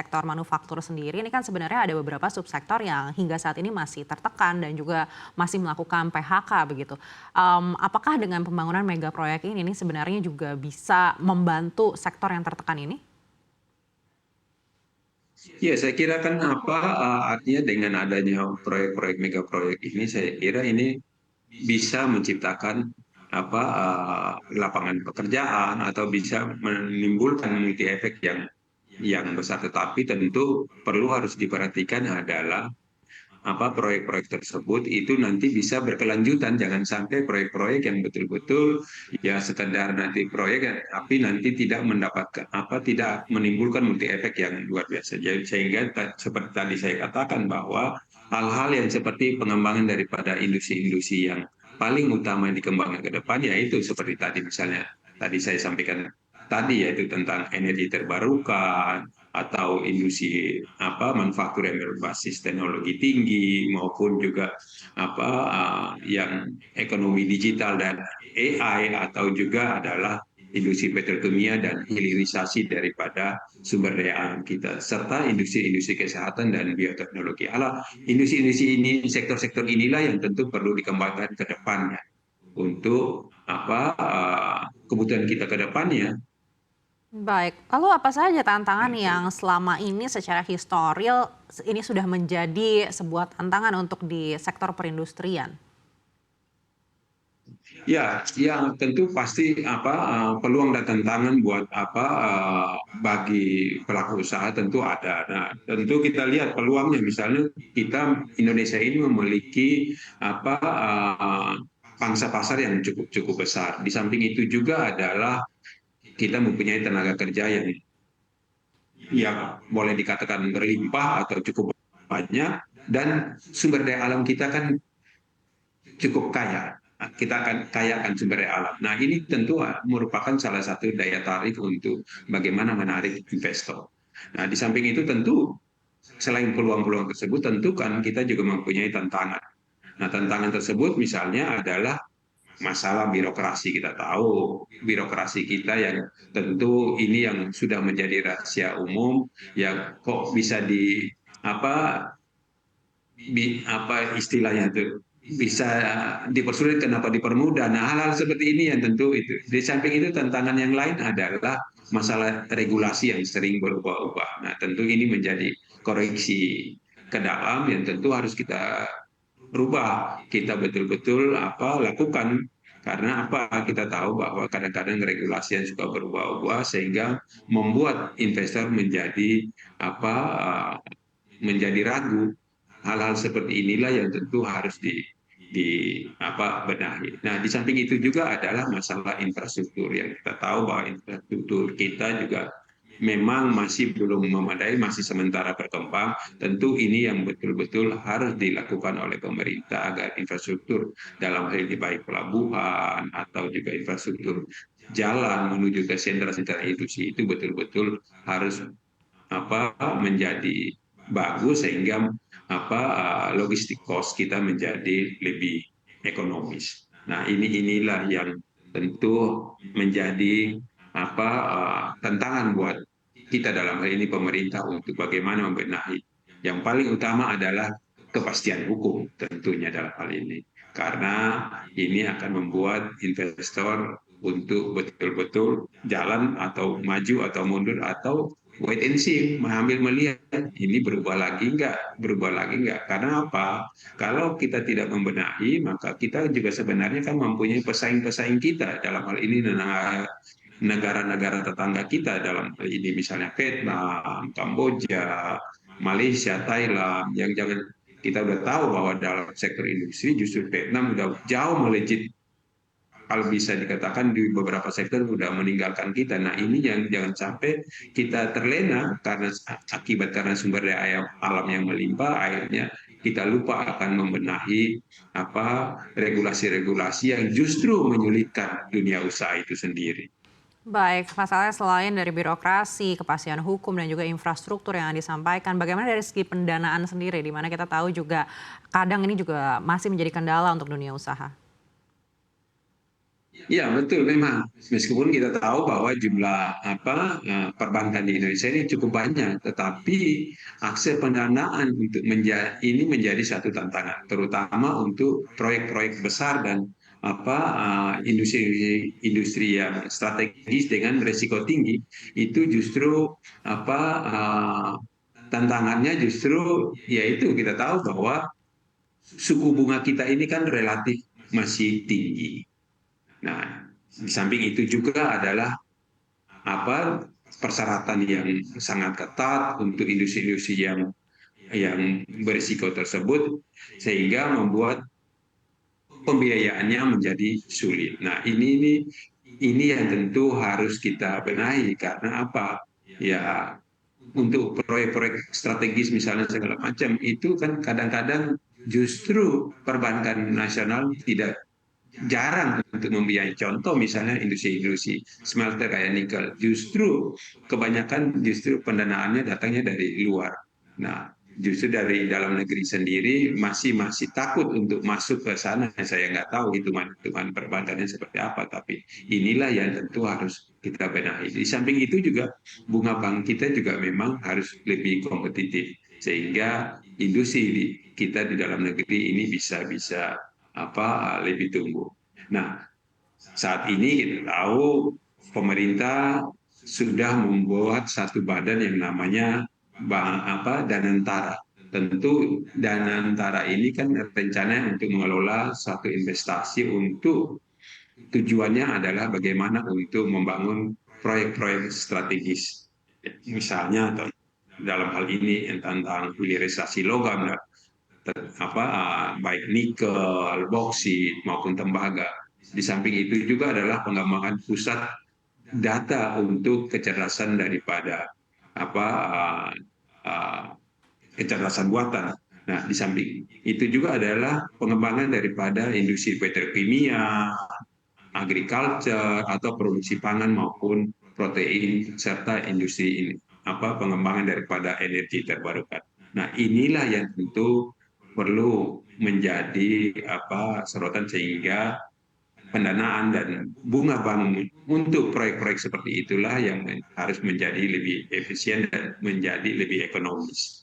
sektor manufaktur sendiri, ini kan sebenarnya ada beberapa subsektor yang hingga saat ini masih tertekan dan juga masih melakukan PHK begitu. Apakah dengan pembangunan mega proyek ini sebenarnya juga bisa membantu sektor yang tertekan ini? Ya, saya kira kan artinya dengan adanya proyek-proyek mega proyek ini, saya kira ini bisa menciptakan lapangan pekerjaan atau bisa menimbulkan multi efek yang besar. Tetapi tentu perlu harus diperhatikan adalah proyek-proyek tersebut itu nanti bisa berkelanjutan, jangan sampai proyek-proyek yang betul-betul ya sekedar nanti proyek tapi nanti tidak mendapatkan tidak menimbulkan multi efek yang luar biasa. Jadi sehingga seperti tadi saya katakan bahwa hal-hal yang seperti pengembangan daripada industri-industri yang paling utama yang dikembangkan ke depan yaitu seperti tadi misalnya tadi saya sampaikan tadi yaitu tentang energi terbarukan atau industri manufaktur yang berbasis teknologi tinggi maupun juga yang ekonomi digital dan AI atau juga adalah industri petrokimia dan hilirisasi daripada sumber daya alam kita serta industri-industri kesehatan dan bioteknologi. Industri-industri ini, sektor-sektor inilah yang tentu perlu dikembangkan ke depannya untuk kebutuhan kita ke depannya. Baik, lalu apa saja tantangan yang selama ini secara historil ini sudah menjadi sebuah tantangan untuk di sektor perindustrian? Ya, yang tentu pasti peluang dan tantangan buat bagi pelaku usaha tentu ada. Nah, tentu kita lihat peluangnya misalnya kita Indonesia ini memiliki pangsa pasar yang cukup cukup besar. Di samping itu juga adalah kita mempunyai tenaga kerja yang boleh dikatakan berlimpah atau cukup banyak dan sumber daya alam kita kan cukup kaya. Kita akan kaya akan sumber daya alam. Nah, ini tentu merupakan salah satu daya tarik untuk bagaimana menarik investor. Nah, di samping itu tentu selain peluang-peluang tersebut, tentu kan kita juga mempunyai tantangan. Nah, tantangan tersebut misalnya adalah masalah birokrasi. Kita tahu birokrasi kita yang tentu ini yang sudah menjadi rahasia umum, yang kok bisa apa istilahnya itu bisa dipersulit kenapa dipermudah. Nah, hal-hal seperti ini yang tentu itu. Di samping itu tantangan yang lain adalah masalah regulasi yang sering berubah-ubah. Nah, tentu ini menjadi koreksi ke dalam yang tentu harus kita rubah. Kita betul-betul lakukan karena kita tahu bahwa kadang-kadang regulasi yang suka berubah-ubah sehingga membuat investor apa menjadi ragu. Hal-hal seperti inilah yang tentu harus benahi. Nah, di samping itu juga adalah masalah infrastruktur yang kita tahu bahwa infrastruktur kita juga memang masih belum memadai, masih sementara berkembang. Tentu ini yang betul-betul harus dilakukan oleh pemerintah agar infrastruktur dalam hal ini baik pelabuhan atau juga infrastruktur jalan menuju ke sentra-sentra industri itu betul-betul harus menjadi bagus sehingga logistik cost kita menjadi lebih ekonomis. Nah, inilah yang tentu menjadi tantangan buat kita dalam hal ini pemerintah untuk bagaimana membenahi. Yang paling utama adalah kepastian hukum tentunya dalam hal ini. Karena ini akan membuat investor untuk betul-betul jalan atau maju atau mundur atau wait and see, mengambil melihat ini berubah lagi nggak. Karena apa? Kalau kita tidak membenahi, maka kita juga sebenarnya kan mempunyai pesaing-pesaing kita dalam hal ini negara-negara tetangga kita dalam hal ini misalnya Vietnam, Kamboja, Malaysia, Thailand, yang jangan kita udah tahu bahwa dalam sektor industri justru Vietnam udah jauh melejit kalau bisa dikatakan di beberapa sektor sudah meninggalkan kita. Nah, ini yang jangan sampai kita terlena karena sumber daya alam yang melimpah, akhirnya kita lupa akan membenahi regulasi-regulasi yang justru menyulitkan dunia usaha itu sendiri. Baik, masalahnya selain dari birokrasi, kepastian hukum, dan juga infrastruktur yang disampaikan, bagaimana dari segi pendanaan sendiri, di mana kita tahu juga kadang ini juga masih menjadi kendala untuk dunia usaha? Ya, betul memang. Meskipun kita tahu bahwa jumlah perbankan di Indonesia ini cukup banyak, tetapi akses pendanaan untuk ini menjadi satu tantangan, terutama untuk proyek-proyek besar dan industri yang strategis dengan risiko tinggi itu justru apa uh, tantangannya justru yaitu kita tahu bahwa suku bunga kita ini kan relatif masih tinggi. Nah, di samping itu juga adalah persyaratan yang sangat ketat untuk industri-industri yang berisiko tersebut sehingga membuat pembiayaannya menjadi sulit. Nah, ini yang tentu harus kita benahi karena apa? Ya, untuk proyek-proyek strategis misalnya segala macam itu kan kadang-kadang justru perbankan nasional tidak jarang untuk membiayai. Contoh misalnya industri-industri smelter kayak nikel, justru kebanyakan justru pendanaannya datangnya dari luar. Nah, justru dari dalam negeri sendiri masih takut untuk masuk ke sana. Saya nggak tahu hitungan perbankannya seperti apa, tapi inilah yang tentu harus kita benahi. Di samping itu juga bunga bank kita juga memang harus lebih kompetitif sehingga industri kita di dalam negeri ini bisa lebih tumbuh. Nah, saat ini kita tahu pemerintah sudah membuat satu badan yang namanya Danantara. Tentu Danantara ini kan rencana untuk mengelola satu investasi untuk tujuannya adalah bagaimana untuk membangun proyek-proyek strategis. Misalnya dalam hal ini tentang hilirisasi logam baik nikel, boksit maupun tembaga. Di samping itu juga adalah pengembangan pusat data untuk kecerdasan daripada apa uh, uh, kecerdasan buatan. Nah, di samping itu juga adalah pengembangan daripada industri petrokimia, agriculture atau produksi pangan maupun protein serta industri ini pengembangan daripada energi terbarukan. Nah, inilah yang tentu perlu menjadi sorotan sehingga pendanaan dan bunga bank untuk proyek-proyek seperti itulah yang harus menjadi lebih efisien dan menjadi lebih ekonomis.